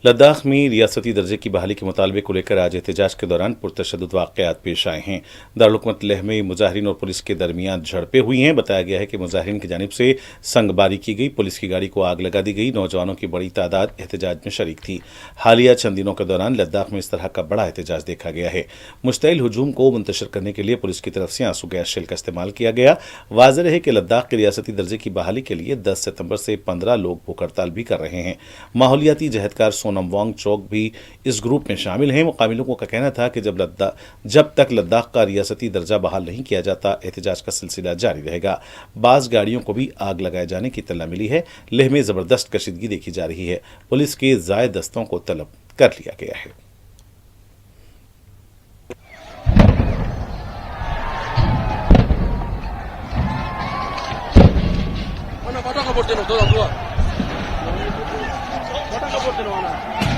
लद्दाख में रियासती दर्जे की बहाली के मुतालबे को लेकर आज एहतजाज के दौरान पुरतशद्दुद वाक़यात पेश आए हैं। दारुल हुकूमत लेह में मुजाहिरीन और पुलिस के दरमियान झड़पें हुई हैं। बताया गया है कि मुजाहिरीन की जानिब से संगबारी की गई, पुलिस की गाड़ी को आग लगा दी गई। नौजवानों की बड़ी तादाद एहतजाज में शरीक थी। हालिया चंद दिनों के दौरान लद्दाख में इस तरह का बड़ा एहतजाज देखा गया है। मुश्तइल हुजूम को मुंतशिर करने के लिए पुलिस की तरफ से आंसू गैस शेल का इस्तेमाल किया गया। वाज़ेह है कि लद्दाख के रियासती दर्जे की बहाली के लिए 10 सितंबर से 15 लोग भूख हड़ताल भी कर रहे हैं। माहौलियाती जहदकार सोनम वांगचुक भी इस ग्रुप में शामिल हैं। मुकाबिलों का कहना था कि जब तक लद्दाख का रियासती दर्जा बहाल नहीं किया जाता, एहतजाज का सिलसिला जारी रहेगा। बाज़ गाड़ियों को भी आग लगाए जाने की इत्तला मिली है। लेह में जबरदस्त कशीदगी देखी जा रही है। पुलिस के ज़ायद दस्तों को तलब कर लिया गया है। Bueno, ¿cuánto que por ti no? Toda, toda. ¿Cuánto que por ti no?